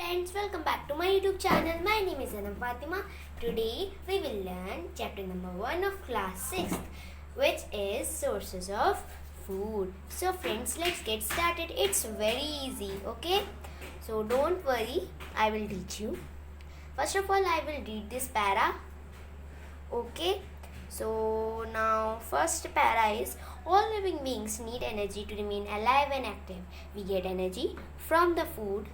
friends, welcome back to my YouTube channel. My name is Anam Fatima. Today we will learn chapter number 1 of class 6th, which is sources of food. So friends, let's get started. It's very easy, okay? So don't worry, I will teach you. First of all, I will read this para. Okay? So now first para is all living beings need energy to remain alive and active. We get energy from the food.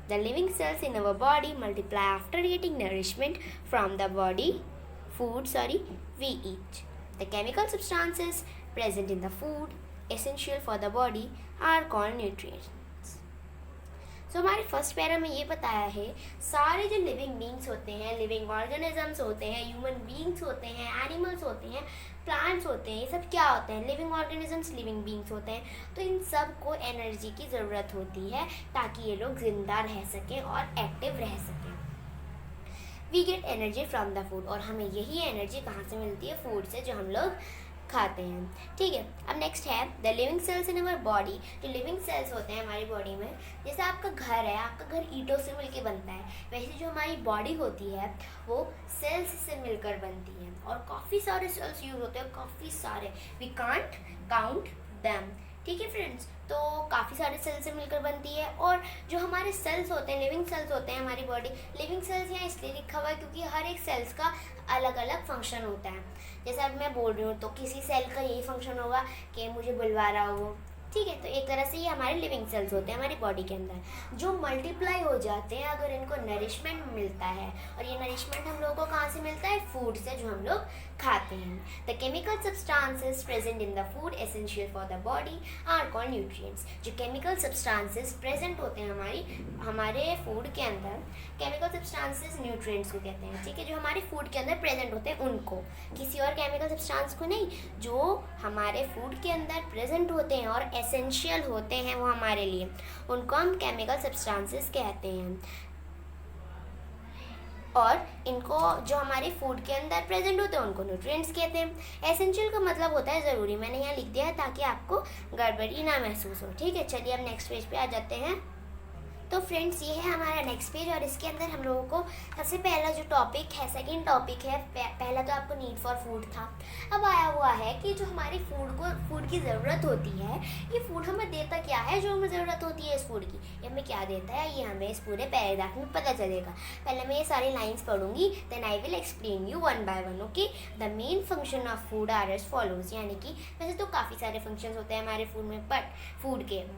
The living cells in our body multiply after getting nourishment from the food we eat. The chemical substances present in the food essential for the body are called nutrients. तो हमारे first para में ये बताया है सारे जो living beings होते हैं, लिविंग ऑर्गेनिजम्स होते हैं, ह्यूमन बींग्स होते हैं, एनिमल्स होते हैं, प्लांट्स होते हैं, ये सब क्या होते हैं? लिविंग ऑर्गेनिजम्स, लिविंग बींग्स होते हैं. तो इन सब को एनर्जी की ज़रूरत होती है ताकि ये लोग ज़िंदा रह सकें और एक्टिव रह सकें. We get energy from the food, और हमें यही एनर्जी कहाँ से मिलती है? फूड से, जो हम लोग खाते हैं. ठीक है. अब नेक्स्ट है the living cells in our body. जो लिविंग सेल्स होते हैं हमारी बॉडी में, जैसे आपका घर है, आपका घर ईंटों से मिलकर बनता है, वैसे जो हमारी बॉडी होती है वो सेल्स से मिलकर बनती है. और काफ़ी सारे सेल्स यूज होते हैं, काफ़ी सारे, वी कांट काउंट दैम. ठीक है फ्रेंड्स, तो काफ़ी सारे सेल्स से मिलकर बनती है. और जो हमारे सेल्स होते हैं, लिविंग सेल्स होते हैं हमारी बॉडी, लिविंग सेल्स यहाँ इसलिए लिखा हुआ है क्योंकि हर एक सेल्स का अलग अलग फंक्शन होता है. जैसे अब मैं बोल रही हूँ तो किसी सेल का यही फंक्शन होगा कि मुझे बुलवा रहा हो. ठीक है. तो एक तरह से ये हमारे लिविंग सेल्स होते हैं हमारी बॉडी के अंदर, जो मल्टीप्लाई हो जाते हैं अगर इनको नरिशमेंट मिलता है. और ये नरिशमेंट हम लोगों को कहाँ से मिलता है? फूड से, जो हम लोग खाते हैं. The chemical substances present in the food essential for the body are called nutrients. जो केमिकल सब्सटेंसेस प्रेजेंट होते हैं हमारे फूड के अंदर, केमिकल सब्सटेंसेस न्यूट्रिएंट्स को कहते हैं. ठीक है. जो हमारे फूड के अंदर प्रेजेंट होते हैं उनको, किसी और केमिकल सब्सटेंस को नहीं. जो हमारे फूड के अंदर प्रेजेंट होते हैं और एसेंशियल होते हैं वो हमारे लिए, उनको हम केमिकल सब्सटेंसेस कहते हैं. और इनको, जो हमारे फूड के अंदर प्रेजेंट होते हैं, उनको न्यूट्रिएंट्स कहते हैं. एसेंशियल का मतलब होता है ज़रूरी. मैंने यहाँ लिख दिया है ताकि आपको गड़बड़ी ना महसूस हो. ठीक है. चलिए अब नेक्स्ट पेज पे आ जाते हैं. तो फ्रेंड्स, ये है हमारा नेक्स्ट पेज, और इसके अंदर हम लोगों को सबसे पहला जो टॉपिक है, सेकंड टॉपिक है, पहला तो आपको नीड फॉर फूड था. अब आया हुआ है कि जो हमारी फूड की ज़रूरत होती है, ये फूड हमें देता क्या है? जो हमें ज़रूरत होती है इस फूड की, ये हमें क्या देता है, ये हमें इस पूरे पैराग्राफ में पता चलेगा. पहले मैं ये सारी लाइन्स पढ़ूंगी, then I will explain you one by one. Okay. The main function of food are as follows. यानी कि वैसे तो काफ़ी सारे फंक्शन होते हैं हमारे फूड में,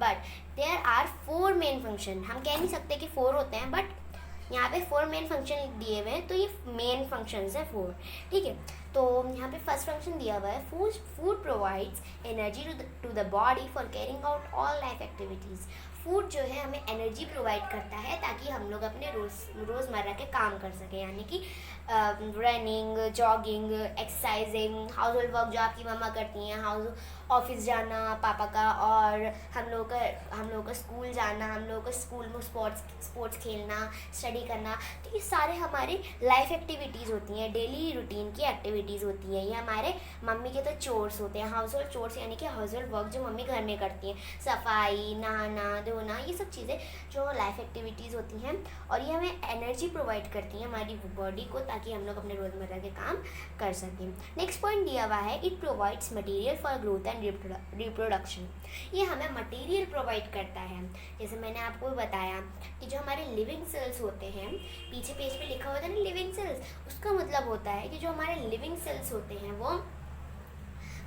but there are 4 main function. हम कह नहीं सकते कि 4 होते हैं, बट यहाँ पे 4 मेन फंक्शन दिए हुए हैं, तो ये मेन फंक्शंस है 4. ठीक है. तो यहाँ पे फर्स्ट फंक्शन दिया हुआ है, food provides energy to the body for carrying out all life activities. Food जो है हमें एनर्जी प्रोवाइड करता है ताकि हम लोग अपने रोज़मर्रा के काम कर सकें. यानी कि running, jogging, exercising, house hold work जो आपकी मम्मा करती हैं, ऑफिस जाना पापा का, और हम लोग का स्कूल जाना, हम लोग का स्कूल में स्पोर्ट्स खेलना, स्टडी करना. तो ये सारे हमारे लाइफ एक्टिविटीज़ होती हैं, डेली रूटीन की एक्टिविटीज़ होती हैं. ये हमारे मम्मी के तो चोर्स होते हैं, हाउस होल्ड चोर्स, यानी कि हाउस होल्ड वर्क जो मम्मी घर में करती हैं, सफाई, नहाना धोना, ये सब चीज़ें जो लाइफ एक्टिविटीज़ होती हैं. और ये हमें एनर्जी प्रोवाइड करती हैं हमारी बॉडी को, ताकि हम लोग अपने रोज़मर्रा के काम कर सकें. नेक्स्ट पॉइंट दिया हुआ है, it provides material for growth and reproduction. ये हमें मटेरियल प्रोवाइड करता है. जैसे मैंने आपको बताया कि जो हमारे लिविंग सेल्स होते हैं, पीछे पेज पे लिखा होता है ना लिविंग सेल्स, उसका मतलब होता है कि जो हमारे लिविंग सेल्स होते हैं वो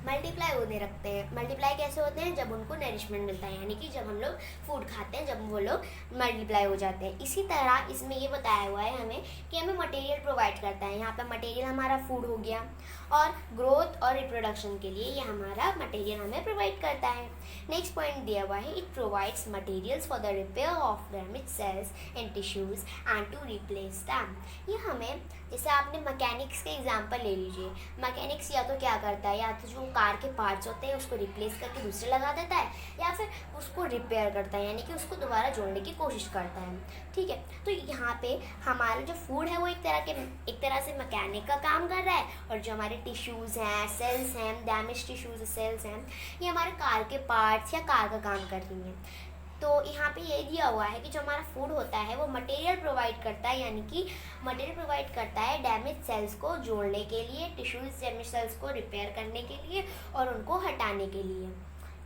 मल्टीप्लाई होने रखते हैं. मल्टीप्लाई कैसे होते हैं? जब उनको नरिशमेंट मिलता है, यानी कि जब हम लोग फूड खाते हैं, जब वो लोग मल्टीप्लाई हो जाते हैं. इसी तरह इसमें ये बताया हुआ है हमें कि हमें मटेरियल प्रोवाइड करता है. यहाँ पे मटेरियल हमारा फूड हो गया, और ग्रोथ और रिप्रोडक्शन के लिए ये हमारा मटेरियल हमें प्रोवाइड करता है. नेक्स्ट पॉइंट दिया हुआ है, it provides materials for the repair of damage cells and tissues and to replace them. ये हमें, जैसे आपने मैकेनिक्स के एग्जांपल ले लीजिए. मैकेनिक्स या तो क्या करता है, या तो जो कार के पार्ट्स होते हैं उसको रिप्लेस करके दूसरे लगा देता है, या फिर उसको रिपेयर करता है, यानी कि उसको दोबारा जोड़ने की कोशिश करता है. ठीक है. तो यहाँ पे हमारा जो फूड है वो एक तरह से मैकेनिक का काम कर रहा है, और जो हमारे टिश्यूज़ हैं, सेल्स हैं, डैमेज टिश्यूज़ सेल्स हैं, ये हमारे कार के पार्ट्स या कार का काम कर रही हैं. तो यहाँ पे ये दिया हुआ है कि जो हमारा फूड होता है वो मटेरियल प्रोवाइड करता है, यानी कि मटेरियल प्रोवाइड करता है डैमेज सेल्स को जोड़ने के लिए, टिश्यूज डैमेज सेल्स को रिपेयर करने के लिए और उनको हटाने के लिए।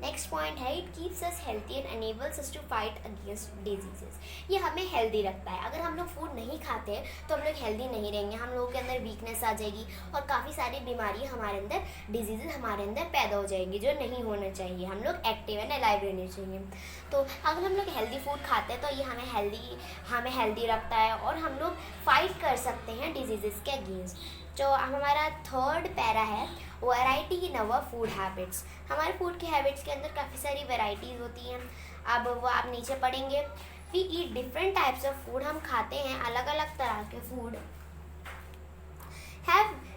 नेक्स्ट पॉइंट है it keeps us healthy and enables us to fight against diseases. ये हमें हेल्दी रखता है। अगर हम लोग फूड नहीं खाते तो हम लोग हेल्दी नहीं रहेंगे, हम लोगों के अंदर वीकनेस आ जाएगी और काफ़ी सारी बीमारियां हमारे अंदर, डिजीजेज हमारे अंदर पैदा हो जाएंगी जो नहीं होना चाहिए। हम लोग एक्टिव एंड अलाइव रहने चाहिए। तो अगर हम लोग हेल्दी फूड खाते हैं तो ये हमें हेल्दी रखता है और हम लोग फाइट कर सकते हैं डिजीजेस के अगेंस्ट। जो हमारा थर्ड पैरा है variety in our food habits. हमारे फूड के हैबिट्स के अंदर काफ़ी सारी वैरायटीज़ होती हैं। अब वो आप नीचे पढ़ेंगे। We eat different types of food. हम खाते हैं अलग अलग तरह के फूड।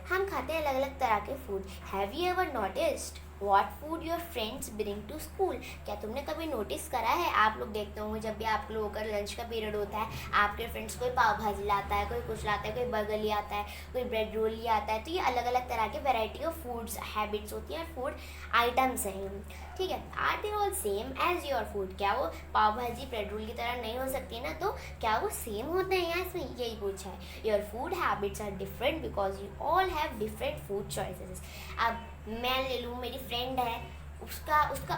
हम खाते हैं अलग अलग तरह के food. Have you ever noticed what food your friends bring to school? क्या तुमने कभी नोटिस करा है, आप लोग देखते होंगे जब भी आप लोगों का लंच का पीरियड होता है, आपके फ्रेंड्स कोई पाव भाजी लाता है, कोई कुछ लाता है, कोई बर्गर ले आता है, कोई ब्रेड रोल ले आता है। तो ये अलग अलग तरह के वैरायटी ऑफ फूड्स हैबिट्स होती हैं, फूड आइटम्स हैं, ठीक है। Are they all same as your food? क्या वो पाव भाजी ब्रेड रोल की तरह नहीं हो सकती ना? तो क्या वो सेम होते हैं? यहाँ इसमें यही पूछा है। Your food habits are different because you all have different food choices. अब मैं ले लूँ, मेरी फ्रेंड है, उसका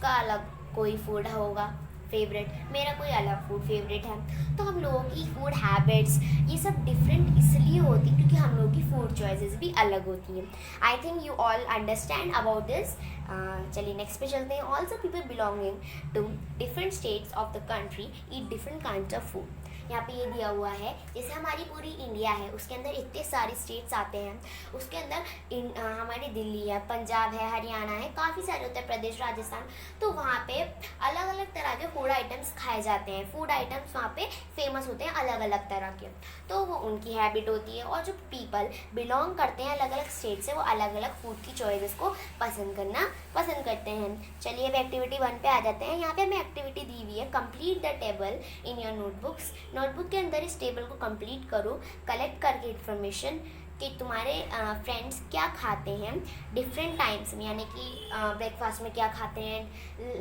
अलग कोई फूड होगा फेवरेट, मेरा कोई अलग फूड फेवरेट है। तो हम लोगों की फूड हैबिट्स ये सब डिफरेंट इसलिए होती क्योंकि हम लोगों की फूड चॉइसेस भी अलग होती हैं। I think you all understand about this. चलिए नेक्स्ट पे चलते हैं। Also people belonging to different states of the country eat different kinds of food. यहाँ पे ये दिया हुआ है, जैसे हमारी पूरी इंडिया है उसके अंदर इतने सारे स्टेट्स आते हैं। उसके अंदर हमारी दिल्ली है, पंजाब है, हरियाणा है, काफ़ी सारे उत्तर प्रदेश, राजस्थान। तो वहाँ पे अलग अलग तरह के फूड आइटम्स खाए जाते हैं। फूड आइटम्स वहाँ पे फेमस होते हैं अलग अलग तरह के। तो वो उनकी हैबिट होती है और जो पीपल बिलोंग करते हैं अलग अलग स्टेट से वो अलग अलग फूड की चॉइसेस को पसंद करते हैं। चलिए अब एक्टिविटी 1 पे आ जाते हैं। यहाँ पे हमें एक्टिविटी दी हुई है complete the table in your notebooks. Notebook के अंदर इस टेबल को कंप्लीट करो, कलेक्ट करके इन्फॉर्मेशन कि तुम्हारे फ्रेंड्स क्या खाते हैं डिफरेंट टाइम्स में, यानी कि ब्रेकफास्ट में क्या खाते हैं,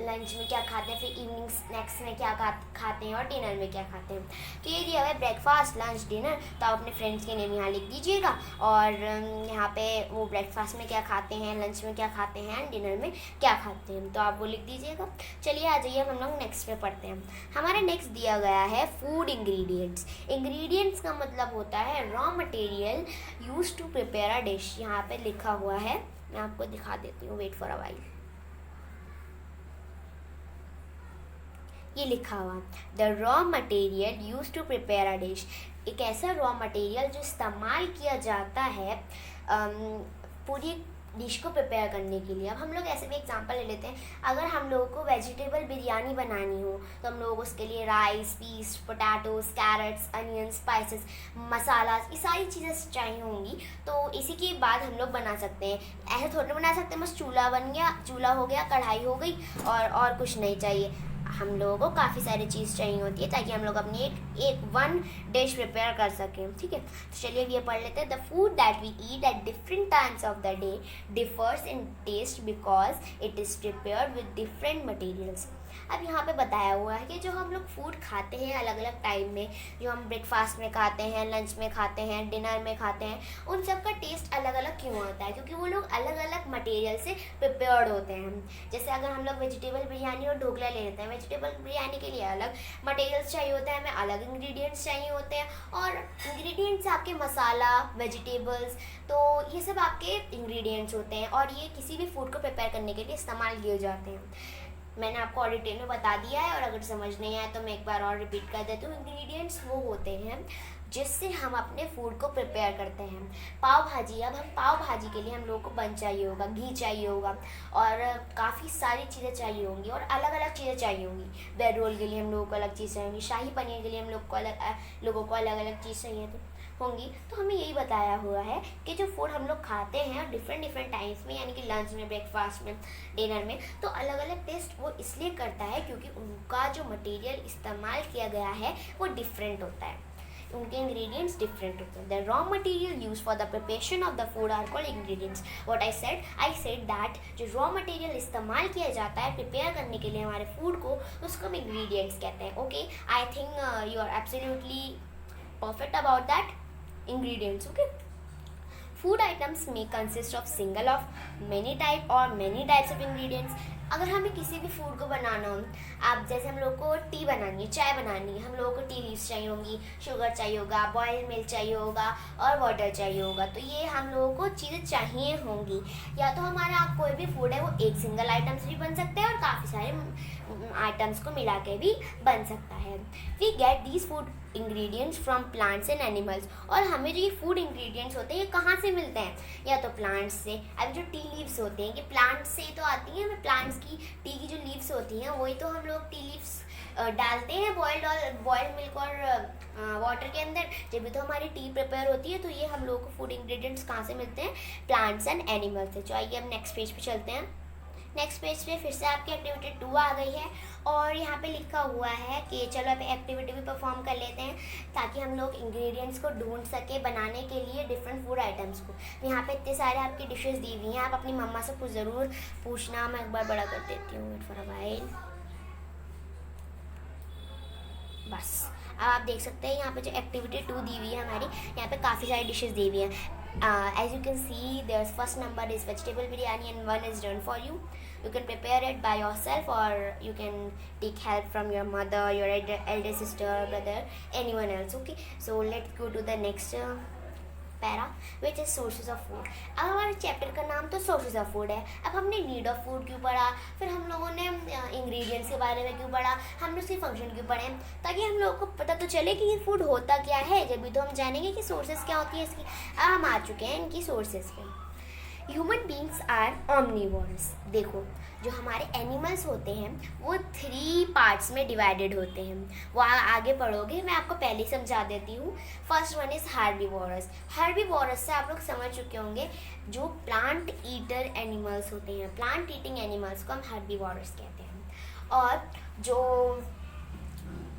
लंच में क्या खाते हैं, फिर इवनिंग स्नैक्स में क्या खाते हैं और डिनर में क्या खाते हैं। तो ये दिया हुआ है ब्रेकफास्ट, लंच, डिनर। तो आप अपने फ्रेंड्स के नेम यहाँ लिख दीजिएगा और यहाँ पे वो ब्रेकफास्ट में क्या खाते हैं, लंच में क्या खाते हैं एंड डिनर में क्या खाते हैं, तो आप वो लिख दीजिएगा। चलिए आ जाइए हम लोग नेक्स्ट पे पढ़ते हैं। हमारा नेक्स्ट दिया गया है फूड इंग्रेडिएंट्स। इंग्रेडिएंट्स का मतलब होता है raw material use to prepare a dish. यहाँ पे लिखा हुआ है, मैं आपको दिखा देती हूँ, वेट फॉर अ व्हाइल। ये लिखा हुआ the raw material use to prepare a dish. एक ऐसा रॉ मटेरियल जो इस्तेमाल किया जाता है पूरी डिश को प्रिपेयर करने के लिए। अब हम लोग ऐसे भी एग्जांपल ले लेते हैं। अगर हम लोगों को वेजिटेबल बिरयानी बनानी हो तो हम लोगों को उसके लिए rice, peas, potatoes, carrots, onion, spices, masala, ये सारी चीज़ें चाहिए होंगी। तो इसी के बाद हम लोग बना सकते हैं। ऐसे थोड़ी बना सकते हैं बस चूल्हा बन गया, चूल्हा हो गया, कढ़ाई हो गई और कुछ नहीं चाहिए। हम लोगों को काफ़ी सारी चीज़ चाहिए होती है ताकि हम लोग अपनी एक वन डिश प्रिपेयर कर सकें, ठीक है। तो चलिए ये पढ़ लेते हैं। The food that we eat at different times of the day differs in taste because it is prepared with different materials. अब यहाँ पे बताया हुआ है कि जो हम लोग फूड खाते हैं अलग अलग टाइम में, जो हम ब्रेकफास्ट में खाते हैं, लंच में खाते हैं, डिनर में खाते हैं, उन सब का टेस्ट अलग अलग क्यों होता है? क्योंकि वो लोग अलग अलग मटेरियल से प्रिपेयर्ड होते हैं। जैसे अगर हम लोग वेजिटेबल बिरयानी और ढोकला ले लेते हैं, वेजिटेबल बिरयानी के लिए अलग मटेरियल्स चाहिए होता है, हमें अलग इंग्रेडिएंट्स चाहिए होते हैं। और इंग्रेडिएंट्स आपके मसाला, वेजिटेबल्स, तो ये सब आपके इंग्रेडिएंट्स होते हैं और ये किसी भी फूड को प्रिपेयर करने के लिए इस्तेमाल किए जाते हैं। मैंने आपको और डिटेल में बता दिया है और अगर समझ नहीं आया तो मैं एक बार और रिपीट कर देती हूँ। इंग्रेडिएंट्स वो होते हैं जिससे हम अपने फूड को प्रिपेयर करते हैं। पाव भाजी, अब हम पाव भाजी के लिए हम लोगों को बन चाहिए होगा, घी चाहिए होगा और काफ़ी सारी चीज़ें चाहिए होंगी और अलग अलग चीज़ें चाहिए होंगी। ब्रेड रोल के लिए हम लोगों को अलग चीज़ चाहिए होंगी, शाही पनीर के लिए हम लोगों को अलग अलग चीज़ चाहिए होंगी। तो हमें यही बताया हुआ है कि जो फूड हम लोग खाते हैं डिफरेंट टाइम्स में, यानी कि लंच में, ब्रेकफास्ट में, डिनर में, तो अलग अलग टेस्ट वो इसलिए करता है क्योंकि उनका जो मटेरियल इस्तेमाल किया गया है वो डिफरेंट होता है। उनके इंग्रेडिएंट्स डिफरेंट होते हैं। The raw material use for the preparation of the food are called ingredients. What I said that जो रॉ मटेरियल इस्तेमाल किया जाता है प्रिपेयर करने के लिए हमारे फूड को, उसको हम इंग्रेडिएंट्स कहते हैं। Okay, I think you are absolutely perfect about that ingredients. Okay, food items में consist of single of many type और मेनी टाइप्स ऑफ इंग्रेडिएंट्स। अगर हमें किसी भी फूड को बनाना हो, आप जैसे हम लोग को टी बनानी है, चाय बनानी है, हम लोगों को टी लीव्स चाहिए होंगी, शुगर चाहिए होगा, बॉइल्ड मिल्क चाहिए होगा और वाटर चाहिए होगा। तो ये हम लोगों को चीज़ें चाहिए होंगी। या तो हमारा कोई भी फूड है वो एक सिंगल आइटम्स भी बन सकता है और काफ़ी सारे आइटम्स को मिला के भी बन सकता है। We get these food ingredients from plants and animals. और हमें जो ये फूड इंग्रेडिएंट्स होते हैं ये कहाँ से मिलते हैं? या तो प्लांट्स से। अब जो टी लीव्स होते हैं ये प्लांट्स से तो आती हैं, हमें प्लांट्स की टी की जो लीव्स होती हैं वही तो हम लोग टी लीव्स डालते हैं बॉइल्ड मिल्क और वाटर के अंदर, जब भी तो हमारी टी प्रिपेयर होती है। तो ये हम लोग को फूड इंग्रेडिएंट्स कहाँ से मिलते हैं? प्लांट्स एंड एनिमल्स से। तो आइए हम नेक्स्ट पेज पे चलते हैं। नेक्स्ट पेज पे फिर से आपकी एक्टिविटी 2 आ गई है और यहाँ पे लिखा हुआ है कि चलो अब एक्टिविटी भी परफॉर्म कर लेते हैं ताकि हम लोग इंग्रेडिएंट्स को ढूंढ सके बनाने के लिए डिफरेंट फूड आइटम्स को। यहाँ पे इतने सारे आपकी डिशेस दी हुई हैं, आप अपनी मम्मा से कुछ ज़रूर पूछना। मैं एक बार बड़ा कर देती हूँ, वेट फॉर अ व्हाइल। बस अब आप देख सकते हैं यहाँ पे जो एक्टिविटी 2 दी हुई है हमारी, यहाँ पे काफ़ी सारी डिशेस दी हुई हैं। As you can see, there's first number is vegetable biryani and one is done for you. You can prepare it by yourself or you can take help from your mother, your elder sister, brother, anyone else. Okay, so let's go to the next para which is sources of food. अब हमारे chapter का नाम तो sources of food है। अब हमने need of food क्यों पढ़ा, फिर हम लोगों ने इंग्रेडिएंट्स के बारे में क्यों पढ़ा, हमने उसके फंक्शन क्यों पढ़े, ताकि हम लोगों को पता तो चले कि ये फूड होता क्या है। जब भी तो हम जानेंगे कि सोर्सेज क्या होती है इसकी। अब हम आ चुके हैं इनकी सोर्सेज पे। Human beings are omnivorous. देखो जो हमारे एनिमल्स होते हैं वो 3 पार्ट्स में डिवाइडेड होते हैं। वो आगे पढ़ोगे, मैं आपको पहले ही समझा देती हूँ। First one is herbivorous. Herbivorous से आप लोग समझ चुके होंगे, जो प्लांट ईटर एनिमल्स होते हैं, प्लांट ईटिंग एनिमल्स को हम हर्बीवोरस कहते हैं। और जो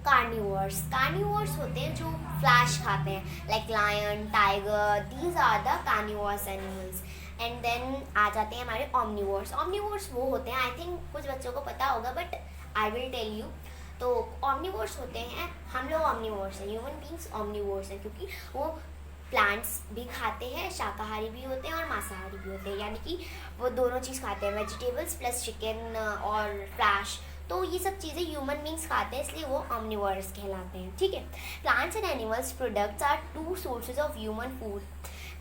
कार्निवोर्स होते हैं जो फ्लैश खाते हैं, like lion, tiger, these are the carnivorous animals. And then आ जाते हैं हमारे ऑमनीवोर्स वो होते हैं, आई थिंक कुछ बच्चों को पता होगा but I will tell you. तो ऑमनीवोर्स होते हैं, हम लोग ऑमनीवोर्स हैं, ह्यूमन बींग्स ऑमनीवोर्स हैं, क्योंकि वो प्लांट्स भी खाते हैं, शाकाहारी भी होते हैं और मांसाहारी भी होते हैं, यानी कि वो दोनों चीज़ खाते हैं, वेजिटेबल्स प्लस चिकन और फ्लैश। तो ये सब चीज़ें ह्यूमन बींग्स खाते हैं, इसलिए वो ऑमनीवोरस कहलाते हैं। ठीक है, plants and animals products are 2 sources of human food.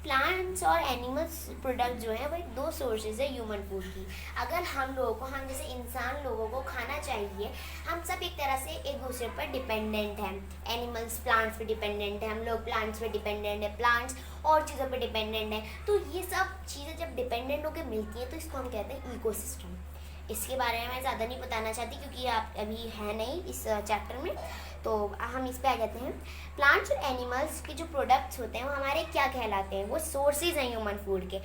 Plants और एनिमल्स प्रोडक्ट जो है वो 2 सोर्सेज है ह्यूमन फूड की। अगर हम लोगों को, हम जैसे इंसान लोगों को खाना चाहिए, हम सब एक तरह से एक दूसरे पर डिपेंडेंट हैं। एनिमल्स प्लांट्स पे डिपेंडेंट है, हम लोग प्लांट्स पे डिपेंडेंट है, प्लांट्स और चीज़ों पे डिपेंडेंट है। तो ये सब चीज़ें जब डिपेंडेंट होकर मिलती हैं तो इसको हम कहते हैं इकोसिस्टम। इसके बारे में मैं ज़्यादा नहीं बताना चाहती क्योंकि आप अभी है नहीं इस चैप्टर में, तो हम इस पे आ जाते हैं। प्लांट्स और एनिमल्स के जो प्रोडक्ट्स होते हैं वो हमारे क्या कहलाते हैं? वो सोर्सेज हैं ह्यूमन फूड के।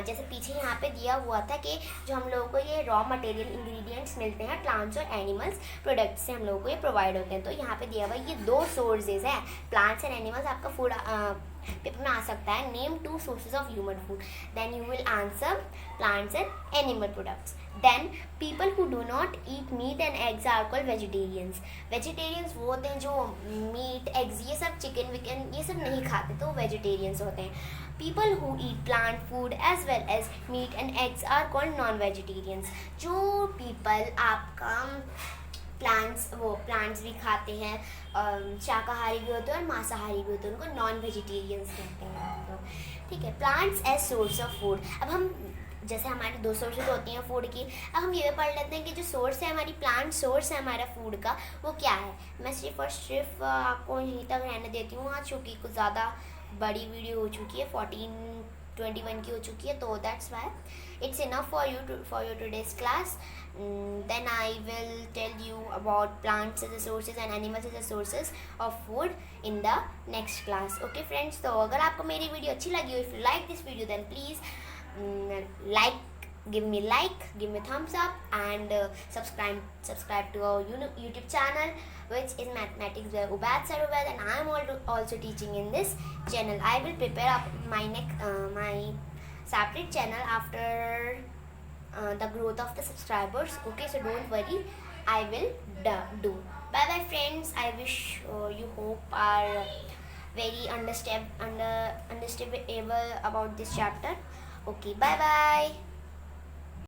जैसे पीछे यहाँ पे दिया हुआ था कि जो हम लोगों को ये रॉ मटेरियल इंग्रेडिएंट्स मिलते हैं प्लांट्स और एनिमल्स प्रोडक्ट्स से, हम लोगों को ये प्रोवाइड होते हैं। तो यहाँ पे दिया हुआ ये 2 सोर्सेज हैं, प्लांट्स एंड एनिमल्स। आपका फूड पेपर में आ सकता है, name 2 sources of human food, then you will answer plants and animal products. Then people who do not eat meat and eggs are called vegetarians. Vegetarians वो होते हैं जो meet, eggs, ये सब चिकन विकन ये सब नहीं खाते, तो वेजिटेरियंस होते हैं। People who eat plant food as well as meat and eggs are called non-vegetarians. जो people आपका प्लांट्स भी खाते हैं, शाकाहारी भी होते हैं और मांसाहारी भी होते हैं, उनको नॉन वेजिटेरियंस कहते हैं। तो ठीक है, plants as source of food. अब हम जैसे हमारी 2 सोर्सेज होती हैं फूड की, अब हम ये पढ़ लेते हैं कि जो सोर्स है हमारी प्लांट सोर्स है हमारा फूड का वो क्या है। मैं सिर्फ आपको यहीं तक रहने देती हूँ आज, क्योंकि कुछ ज़्यादा बड़ी वीडियो हो चुकी है, 14:21 की हो चुकी है, तो that's why it's enough for your today's class. Then I will tell you about plants as a sources and animals as a sources of food in the next class. Okay friends, तो अगर आपको मेरी video अच्छी लगी हो, if you like this video then please like give me like, give me thumbs up, and subscribe to our YouTube channel, which is Mathematics by Ubad Sir Ubad, and I am also teaching in this channel. I will prepare up my separate channel after the growth of the subscribers. Okay, so don't worry, I will do. Bye bye friends. I wish you hope are very understandable about this chapter. Okay, bye bye.